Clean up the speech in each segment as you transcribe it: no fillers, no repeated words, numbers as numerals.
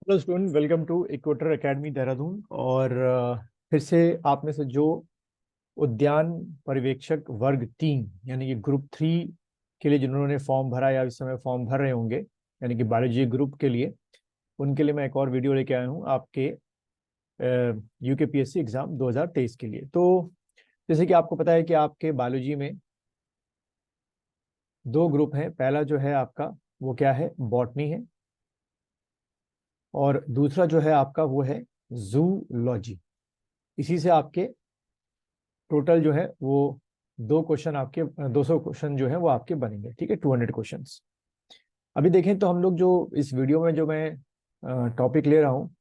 Hello student, welcome to Equator academy Dehradun. और फिर से आप में से जो उद्यान पर्यवेक्षक वर्ग 3 यानी कि ग्रुप 3 के लिए जिन्होंने फॉर्म भरा या इस समय फॉर्म भर रहे होंगे, यानी कि बायोलॉजी ग्रुप के लिए, उनके लिए मैं एक और वीडियो लेके आया हूँ आपके यूकेपीएससी एग्जाम 2023 के लिए। तो जैसे कि आपको पता है कि आपके बायोलॉजी में दो ग्रुप हैं। पहला जो है आपका वो क्या है, बॉटनी है, और दूसरा जो है आपका वो है जूलॉजी। इसी से आपके टोटल जो है वो 2 क्वेश्चन आपके 200 क्वेश्चन जो है वो आपके बनेंगे। ठीक है, 200 क्वेश्चंस। अभी देखें तो हम लोग जो इस वीडियो में जो मैं टॉपिक ले रहा हूँ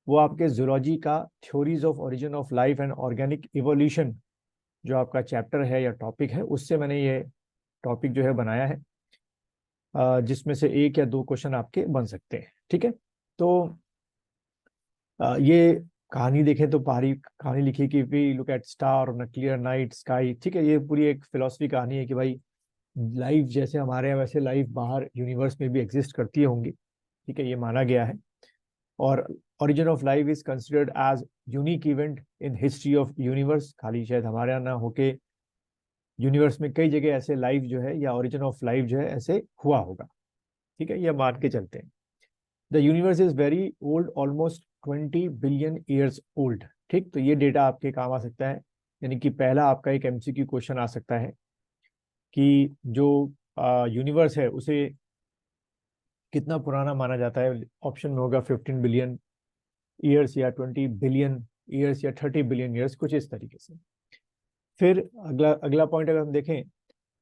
वो आपके जूलॉजी का theories of origin of life and organic evolution जो आपका चैप्टर है या टॉपिक है, उससे मैंने ये टॉपिक जो है बनाया है, जिसमें से 1 या 2 क्वेश्चन आपके बन सकते हैं। ठीक है, तो ये कहानी देखें तो पहाड़ी कहानी लिखी कि we look at star on a clear night sky. ठीक है, ये पूरी एक फिलॉसफी कहानी है कि भाई लाइफ जैसे हमारे यहाँ वैसे लाइफ बाहर यूनिवर्स में भी एग्जिस्ट करती होंगी। ठीक है, ये माना गया है। और origin of life is considered as unique event in history of universe. खाली शायद हमारे यहाँ ना होके यूनिवर्स में कई जगह ऐसे लाइफ जो है या ओरिजिन ऑफ लाइफ जो है ऐसे हुआ होगा। ठीक है, ये मान के चलते हैं। The universe is very old, almost 20 billion years old. ठीक, तो ये डेटा आपके काम आ सकता है। यानी कि पहला आपका एक एमसीक्यू क्वेश्चन आ सकता है कि जो यूनिवर्स है उसे कितना पुराना माना जाता है। ऑप्शन में होगा 15 बिलियन ईयर्स या 20 बिलियन ईयर्स या 30 बिलियन ईयर्स, कुछ इस तरीके से। फिर अगला अगला पॉइंट अगर हम देखें,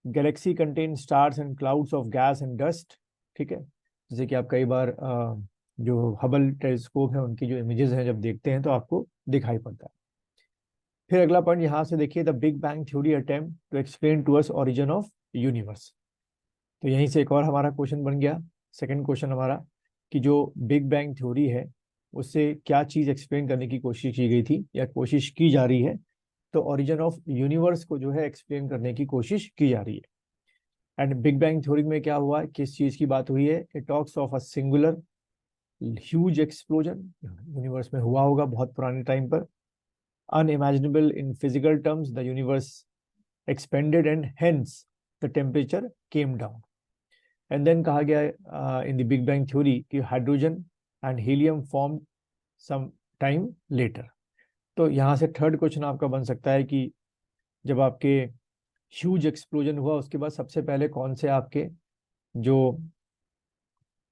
Galaxy contain stars and clouds of gas and dust. ठीक है, जैसे कि आप कई बार जो हबल टेलीस्कोप है उनकी जो इमेजेस हैं जब देखते हैं तो आपको दिखाई पड़ता है। फिर अगला पॉइंट यहाँ से देखिए, the big bang theory attempt to explain to us origin of universe. तो यहीं से एक और हमारा क्वेश्चन बन गया, सेकंड क्वेश्चन हमारा, कि जो बिग बैंग थ्योरी है उससे क्या चीज एक्सप्लेन करने की कोशिश की गई थी या कोशिश की जा रही है। तो ओरिजिन ऑफ यूनिवर्स को जो है एक्सप्लेन करने की कोशिश की जा रही है। एंड बिग बैंग थ्योरी में क्या हुआ, किस चीज की बात हुई है, it talks of a singular huge explosion, universe में हुआ होगा बहुत पुराने टाइम पर। Unimaginable in physical terms, the universe expanded and hence the temperature came down. And then कहा गया in the big bang theory कि hydrogen and helium form some time later. तो यहाँ से थर्ड क्वेश्चन आपका बन सकता है कि जब आपके ह्यूज एक्सप्लोजन हुआ उसके बाद सबसे पहले कौन से आपके जो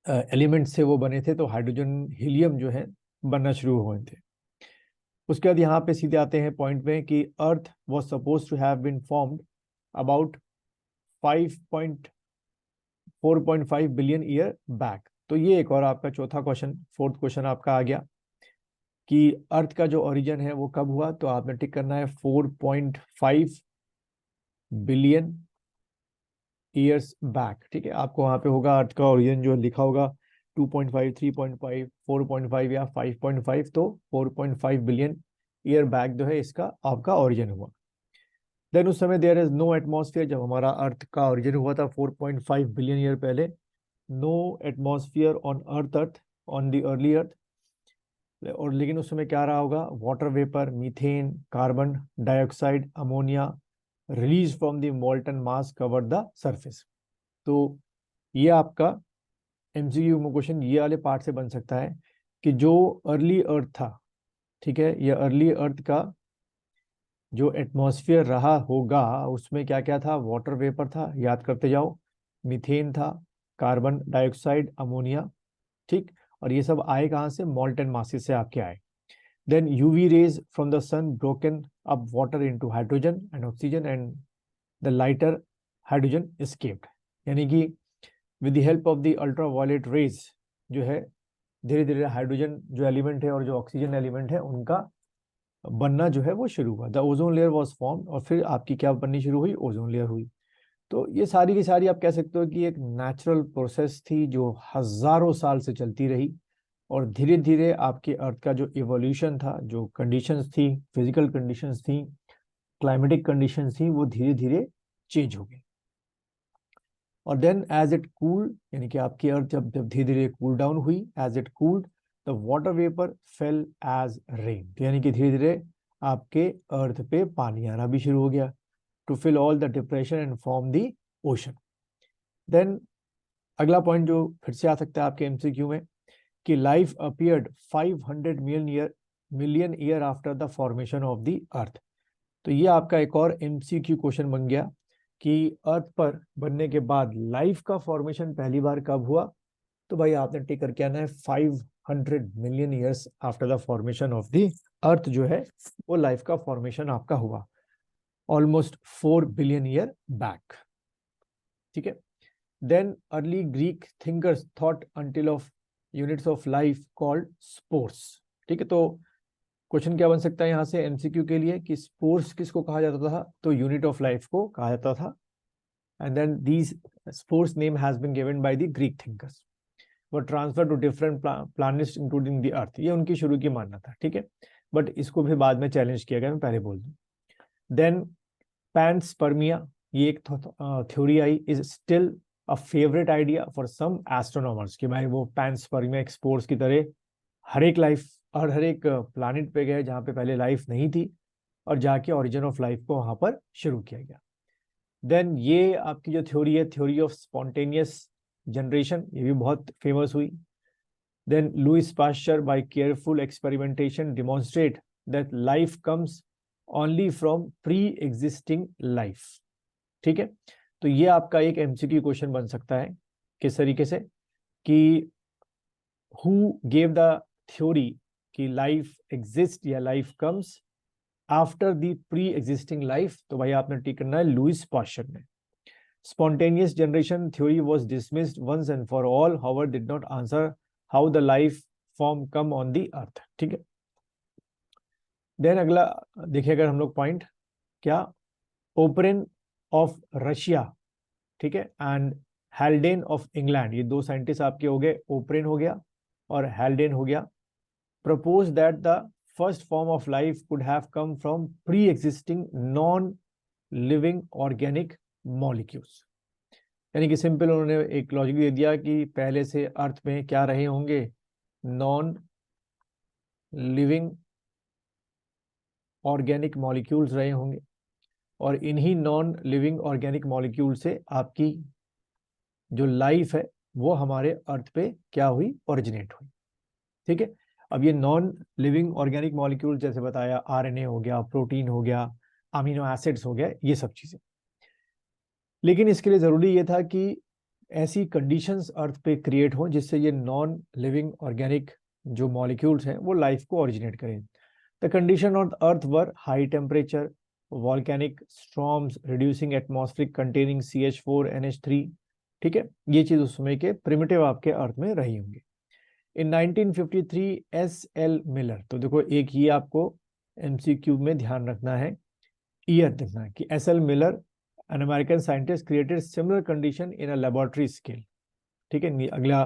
एलिमेंट्स थे वो बने थे, तो हाइड्रोजन हीलियम जो है बनना शुरू हुए थे। उसके बाद यहाँ पे सीधे आते हैं पॉइंट में कि earth was suppose to have been formed about 4.5 billion year back. तो ये एक और आपका चौथा क्वेश्चन, फोर्थ क्वेश्चन आपका आ गया कि अर्थ का जो ओरिजिन है वो कब हुआ। तो आपने टिक करना है 4.5 बिलियन ईयर्स बैक। ठीक है, आपको वहां पे होगा अर्थ का ओरिजिन जो लिखा होगा 2.5, 3.5, 4.5 या 5.5। तो 4.5 बिलियन ईयर बैक जो है इसका आपका ओरिजिन हुआ। देन उस समय देयर इज नो एटमॉस्फेयर। जब हमारा अर्थ का ओरिजिन हुआ था 4.5 बिलियन ईयर पहले, no atmosphere on earth on the early earth. और लेकिन उस समय क्या रहा होगा, water vapour, methane, carbon dioxide, ammonia release from the molten mass cover the surface. तो ये आपका एमसीक्यू क्वेश्चन ये वाले पार्ट से बन सकता है कि जो अर्ली अर्थ था, ठीक है, ये अर्ली अर्थ का जो एटमॉस्फेयर रहा होगा उसमें क्या क्या था, वाटर वेपर था, याद करते जाओ, मीथेन था, कार्बन डाइऑक्साइड, अमोनिया। ठीक, और ये सब आए कहाँ से, मॉल्टन मासेस से आपके आए। Then UV rays from the sun broken up water into hydrogen and oxygen and the lighter hydrogen escaped. यानी कि with the help of the ultraviolet rays जो है धीरे धीरे हाइड्रोजन जो एलिमेंट है और जो ऑक्सीजन एलिमेंट है उनका बनना जो है वो शुरू हुआ। The ozone layer was form, और फिर आपकी क्या बननी शुरू हुई, ओजोन लेयर हुई। तो ये सारी की सारी आप कह सकते हो कि एक नेचुरल प्रोसेस थी जो हजारों साल से चलती रही। और धीरे धीरे आपके अर्थ का जो इवोल्यूशन था, जो कंडीशंस थी, फिजिकल कंडीशंस थी, क्लाइमेटिक कंडीशंस थी, वो धीरे धीरे चेंज हो गई। और देन एज इट कूल्ड, यानी कि आपकी अर्थ जब जब धीरे धीरे कूल डाउन हुई, as it cooled the water vapour fell as rain, यानी कि धीरे धीरे आपके अर्थ पे पानी आना भी शुरू हो गया, to fill all the depression and form the ocean. Then अगला पॉइंट जो फिर से आ सकता है आपके एमसीक्यू में कि life appeared 500 million year after the formation of the earth. तो ये आपका एक और एमसीक्यू क्वेश्चन बन गया कि अर्थ पर बनने के बाद लाइफ का फॉर्मेशन पहली बार कब हुआ। तो भाई आपने टिक करके आना है 500 million years after the formation of the earth जो है वो लाइफ का फॉर्मेशन आपका हुआ, ऑलमोस्ट 4 बिलियन ईयर बैक। ठीक है। Then early Greek thinkers thought until of units of life called spores. ठीक है, तो क्वेश्चन क्या बन सकता है यहाँ से एमसीक्यू के लिए कि स्पोर्स किसको कहा जाता था, तो यूनिट ऑफ लाइफ को कहा जाता था। And then these spores name has been given by the Greek thinkers, were transfer to different planets including the earth. ये उनकी शुरू की मानना था। ठीक है, बट इसको भी बाद में चैलेंज किया गया, मैं पहले बोल दूं। देन पैनस्पर्मिया, ये एक थ्योरी आई, is still a favourite idea for some astronomers कि भाई वो पैनस्पर्मिया एक्सपोर्स की तरह हर एक लाइफ और हर एक प्लानिट पे गए जहाँ पे पहले लाइफ नहीं थी और जाके ओरिजिन ऑफ लाइफ को वहां पर शुरू किया गया। देन ये आपकी जो थ्योरी है, थ्योरी ऑफ स्पॉन्टेनियस जनरेशन, ये भी बहुत फेमस हुई। Then Louis Pasteur by careful experimentation demonstrate that life comes only from pre existing life. ठीक है, तो ये आपका एक एमसीक्यू क्वेश्चन बन सकता है किस तरीके से कि हु गेव द थ्योरी कि लाइफ एग्जिस्ट या life comes after the pre existing life. तो भाई आपने टिक करना है लुइस पास्चर ने। Spontaneous generation theory was dismissed once and for all, however did not answer how the life form come on the earth। ठीक है। Then अगला देखिए अगर हम लोग पॉइंट क्या, ओपरेन ऑफ रशिया, ठीक है, एंड हेल्डेन ऑफ इंग्लैंड, ये दो साइंटिस्ट आपके हो गए, ओपरेन हो गया और हेल्डेन हो गया, propose that the first form of life could have come from pre existing non living organic molecules. यानी कि सिंपल उन्होंने एक लॉजिक दे दिया कि पहले से अर्थ में क्या रहे होंगे, नॉन लिविंग ऑर्गेनिक मॉलिक्यूल्स रहे होंगे और इन्हीं नॉन लिविंग ऑर्गेनिक मॉलिक्यूल से आपकी जो लाइफ है वो हमारे अर्थ पे क्या हुई, ओरिजिनेट हुई। ठीक है, अब ये नॉन लिविंग ऑर्गेनिक मॉलिक्यूल जैसे बताया आरएनए हो गया, प्रोटीन हो गया, अमीनो एसिड्स हो गया, ये सब चीजें। लेकिन इसके लिए जरूरी ये था कि ऐसी कंडीशंस अर्थ पे क्रिएट हो जिससे ये नॉन लिविंग ऑर्गेनिक जो मॉलिक्यूल्स हैं वो लाइफ को ओरिजिनेट करें। The condition on earth were high temperature, volcanic storms, reducing atmospheric containing CH4NH3। ठीक है, ये चीज उस समय के प्रिमिटिव आपके अर्थ में रही होंगी। इन 1953 S.L. मिलर, तो देखो एक ये आपको एमसीक्यू में ध्यान रखना है, ईयर देखना है कि S.L. Miller an American scientist created similar condition in a laboratory scale। ठीक है, अगला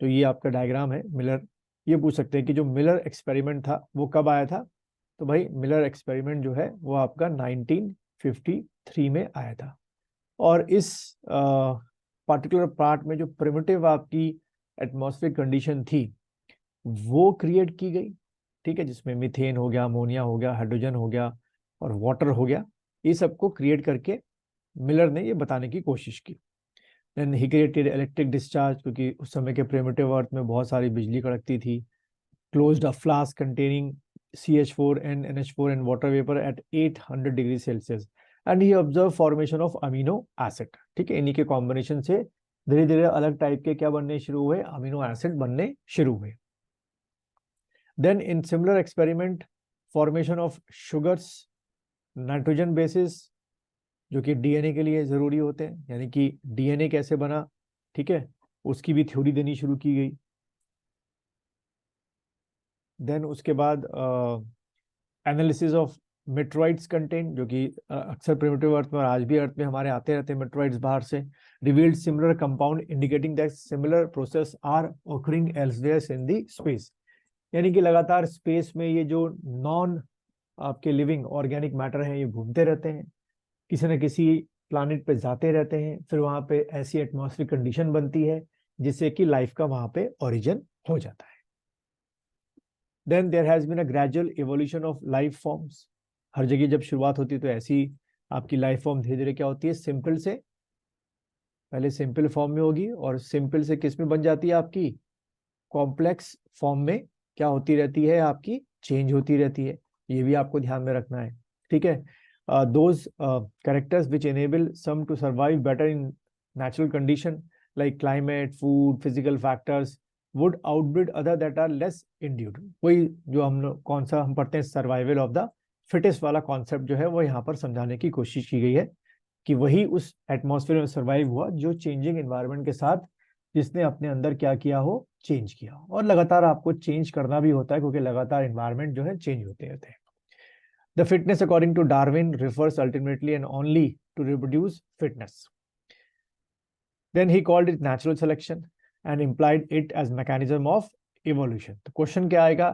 जो ये आपका डायग्राम है मिलर, ये पूछ सकते हैं कि जो मिलर एक्सपेरिमेंट था वो कब आया था। तो भाई मिलर एक्सपेरिमेंट जो है वो आपका 1953 में आया था और इस पर्टिकुलर पार्ट में जो प्रिमिटिव आपकी एटमॉस्फेरिक कंडीशन थी वो क्रिएट की गई। ठीक है, जिसमें मीथेन हो गया, अमोनिया हो गया, हाइड्रोजन हो गया और वाटर हो गया, ये सबको क्रिएट करके मिलर ने ये बताने की कोशिश की। Then he created electric discharge, क्योंकि उस समय के प्रिमिटिव अर्थ में बहुत सारी बिजली कड़कती थी। Closed a flask containing CH4 and NH4 and water vapor at 800 degree Celsius and he observe formation of amino acid. ठीक है, इन्हीं के कॉम्बिनेशन से धीरे धीरे अलग टाइप के क्या बनने शुरू हुए, अमीनो एसिड बनने शुरू हुए। Then in similar experiment formation of sugars, nitrogen bases जो कि डीएनए के लिए जरूरी होते हैं, यानी कि डीएनए कैसे बना, ठीक है, उसकी भी थ्योरी देनी शुरू की गई। देन उसके बाद एनालिसिस ऑफ मेट्रॉइड्स कंटेंट, जो कि अक्सर प्रिमिटिव अर्थ में और आज भी अर्थ में हमारे आते रहते हैं मेट्रॉइड्स बाहर से, revealed similar compound indicating that similar process are occurring elsewhere in the space. यानी कि लगातार स्पेस में ये जो नॉन आपके लिविंग ऑर्गेनिक मैटर हैं ये घूमते रहते हैं, किसी न किसी प्लानिट पे जाते रहते हैं, फिर वहां पे ऐसी एटमॉस्फेरिक कंडीशन बनती है जिससे कि लाइफ का वहां पे ओरिजिन हो जाता है। Then there has been a gradual evolution of life forms. हर जगह जब शुरुआत होती है तो ऐसी आपकी लाइफ फॉर्म धीरे धीरे क्या होती है, सिंपल से पहले सिंपल फॉर्म में होगी और सिंपल से किस में बन जाती है आपकी कॉम्प्लेक्स फॉर्म में क्या होती रहती है आपकी चेंज होती रहती है। ये भी आपको ध्यान में रखना है, ठीक है। Those characters which enable some to survive better in natural condition like climate, food, physical factors would outbreed other that are less induced. वही जो हम लोग कौन सा हम पढ़ते हैं सर्वाइवल ऑफ द फिटेस्ट वाला कॉन्सेप्ट जो है वो यहाँ पर समझाने की कोशिश की गई है कि वही उस एटमॉस्फेयर में सर्वाइव हुआ जो चेंजिंग एनवायरनमेंट के साथ जिसने अपने अंदर क्या किया हो, चेंज किया। और लगातार आपको चेंज करना भी होता है क्योंकि लगातार एनवायरनमेंट जो है चेंज होते रहते हैं। The fitness according to Darwin refers ultimately and only to reproduce fitness. Then he called it natural selection and implied it as mechanism of evolution. तो क्वेश्चन क्या आएगा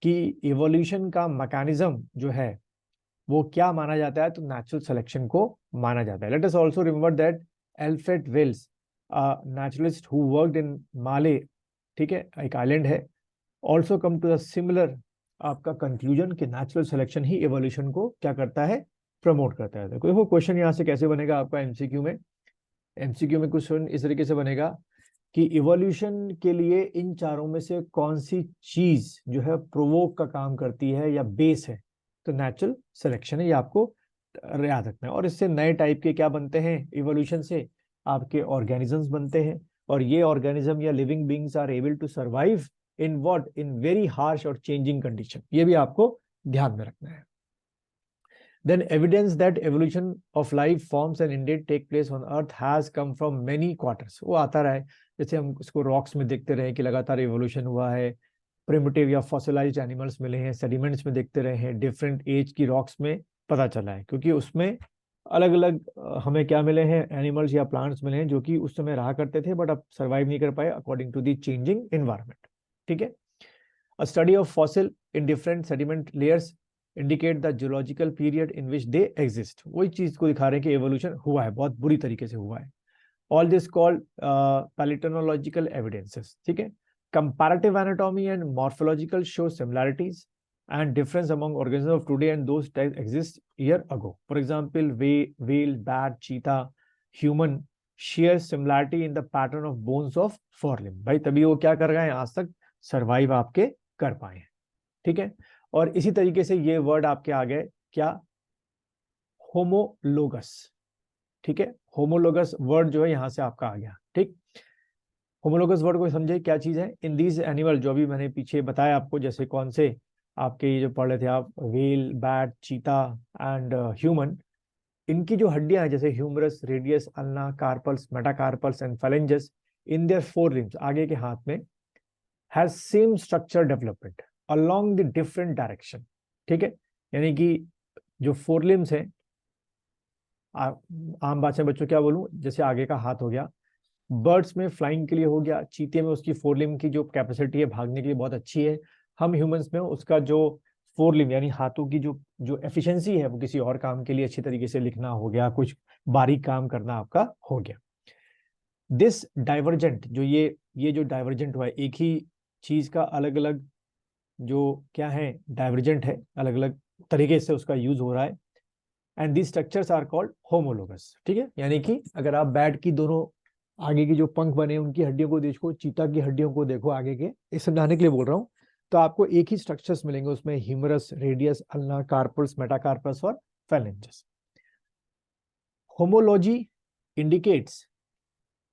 कि इवोल्यूशन का मैकेनिज्म जो है वो क्या माना जाता है, तो नेचुरल सिलेक्शन को माना जाता है। Let us also remember that Alfred Wallace naturalist who worked in Malay, ठीक है, एक आइलैंड है, also come to the similar आपका कंक्लूजन कि नेचुरल सिलेक्शन ही एवोल्यूशन को क्या करता है, प्रमोट करता है। देखो क्वेश्चन यहाँ से कैसे बनेगा आपका एमसीक्यू में, एमसीक्यू में क्वेश्चन इस तरीके से बनेगा कि इवोल्यूशन के लिए इन चारों में से कौन सी चीज जो है प्रोवोक का काम करती है या बेस है, तो नेचुरल सिलेक्शन है, ये आपको याद रखना है। और इससे नए टाइप के क्या बनते हैं, इवोल्यूशन से आपके ऑर्गेनिजम्स बनते हैं और ये ऑर्गेनिज्म या living beings are able to survive in what, in very harsh और चेंजिंग कंडीशन। ये भी आपको ध्यान में रखना है। Then evidence that evolution of life forms and indeed take place on earth has come from many quarters। वो आता रहा है, जैसे हम उसको रॉक्स में देखते रहे कि लगातार इवोल्यूशन हुआ है, प्रिमिटिव या फॉसिलाइज्ड एनिमल्स मिले हैं, सेडिमेंट्स में देखते रहे हैं, डिफरेंट एज की रॉक्स में पता चला है क्योंकि उसमें अलग अलग हमें क्या मिले हैं, एनिमल्स या प्लांट्स मिले हैं जो कि उस समय रहा करते थे बट अब सर्वाइव नहीं कर पाए according to the changing environment, ठीक है। A study of fossil in different sediment layers indicate the geological period in which they exist. वही चीज को दिखा रहे हैं कि एवोल्यूशन हुआ है, बहुत बुरी तरीके से हुआ है। ऑल दिस कॉल्ड पैलिटोनोलॉजिकल एविडेंसेस, ठीक है। Comparative anatomy and morphological show similarities and difference among organisms of today and those that exist year ago. For example, whale, bat, cheetah, human share similarity in the pattern of bones of forelimb। भाई तभी वो क्या कर गए हैं, आज तक survive आपके कर पाए हैं, ठीक है। और इसी तरीके से ये वर्ड आपके आ गए क्या, होमोलोगस, ठीक है। होमोलोगस वर्ड जो है यहां से आपका आ गया, ठीक। होमोलोगस वर्ड को समझे क्या चीज है, इन दीज एनिमल जो भी मैंने पीछे बताया आपको, जैसे कौन से आपके ये जो पढ़ रहे थे आप, whale, bat, cheetah and human, इनकी जो हड्डियां हैं जैसे humerus, radius, ulna, carpals, metacarpals and phalanges in their forelimbs, आगे के हाथ में, has same structure development along the different direction, ठीक है। यानी कि जो फोर लिम्स हैं, आम भाषा में बच्चों क्या बोलूं, जैसे आगे का हाथ हो गया, बर्ड्स में फ्लाइंग के लिए हो गया, चीते में उसकी फोर लिम्ब की जो कैपेसिटी है भागने के लिए बहुत अच्छी है, हम ह्यूमंस में उसका जो फोर लिम्ब यानी हाथों की जो जो एफिशिएंसी है वो किसी और काम के लिए अच्छी तरीके से लिखना हो गया, कुछ बारीक काम करना आपका हो गया। दिस डाइवर्जेंट जो ये जो डाइवर्जेंट हुआ है, एक ही चीज का अलग अलग जो क्या है डाइवर्जेंट है, अलग अलग तरीके से उसका यूज हो रहा है, and this structures are called homologous, ठीक है। यानी कि अगर आप बैट की दोनों आगे की जो पंख बने उनकी हड्डियों को देखो, चीता की हड्डियों को देखो आगे के, इस समझाने के लिए बोल रहा हूँ, तो आपको एक ही स्ट्रक्चर्स मिलेंगे उसमें, humerus, radius, ulna, carpals, metacarpus और phalanges. Homology indicates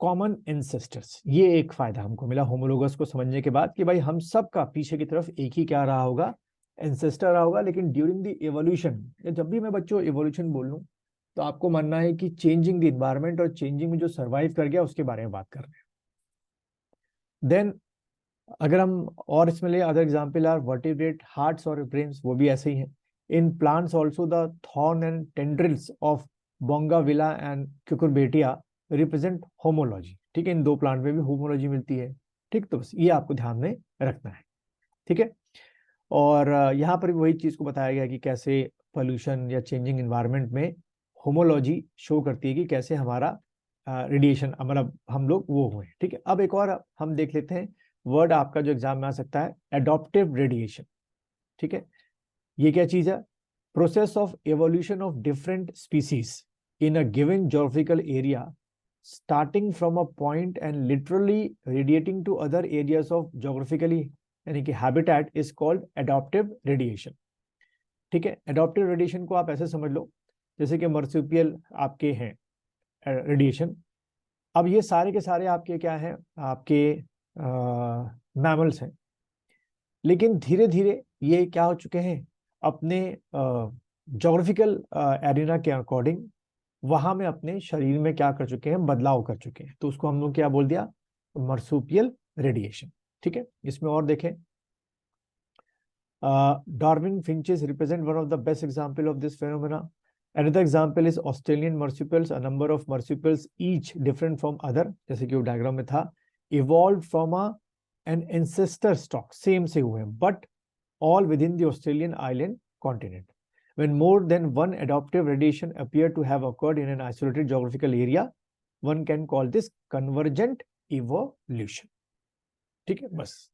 common ancestors, ये एक फायदा हमको मिला होमोलोगस को समझने के बाद कि भाई हम सब का पीछे की तरफ एक ही क्या रहा होगा, एंसेस्टर रहा होगा। लेकिन ड्यूरिंग द एवोल्यूशन, जब भी मैं बच्चों एवोल्यूशन बोल लूं तो आपको मानना है कि चेंजिंग द इन्वायरमेंट और चेंजिंग में जो सर्वाइव कर गया उसके बारे में बात कर रहे हैं। देन अगर हम और इसमें ले, other example are vertebrate, hearts और ब्रेन्स, वो भी ऐसे ही हैं। In plants also the thorn and tendrils of bougainvillea and cucurbita represent homology, ठीक है। इन दो प्लांट में भी होमोलॉजी मिलती है, ठीक। तो बस ये आपको ध्यान में रखना है, ठीक है। और यहाँ पर भी वही चीज को बताया गया कि कैसे पोल्यूशन या चेंजिंग एनवायरनमेंट में होमोलॉजी शो करती है कि कैसे हमारा रेडिएशन मतलब हम लोग वो हुए, ठीक है। अब एक और हम देख लेते हैं वर्ड आपका जो एग्जाम में आ सकता है, एडॉप्टिव रेडिएशन। ठीक है, ये क्या चीज है? Process of evolution of different species in a given geographical area starting from a point and literally radiating to other areas of geographically यानी कि habitat is called adaptive radiation. ठीक है, एडॉप्टिव रेडिएशन को आप ऐसे समझ लो जैसे कि मर्सुपियल आपके हैं रेडिएशन। अब ये सारे के सारे आपके क्या हैं? आपके मैमल्स हैं, लेकिन धीरे धीरे ये क्या हो चुके हैं? अपने जोग्राफिकल एरिना के अकॉर्डिंग वहां में अपने शरीर में क्या कर चुके हैं? बदलाव कर चुके हैं। तो उसको हम लोग क्या बोल दिया? मर्सुपियल रेडिएशन। ठीक है, इसमें और देखें, Darwin finches represent one of the best example of this phenomena. Another example is Australian marsupials. A number of marsupials, each different from other, जैसे कि वो डायग्राम में था, evolved from an ancestor stock, same से हुए, but all within the Australian island continent. When more than one adoptive radiation appear to have occurred in an isolated geographical area, one can call this convergent evolution. ठीक है, बस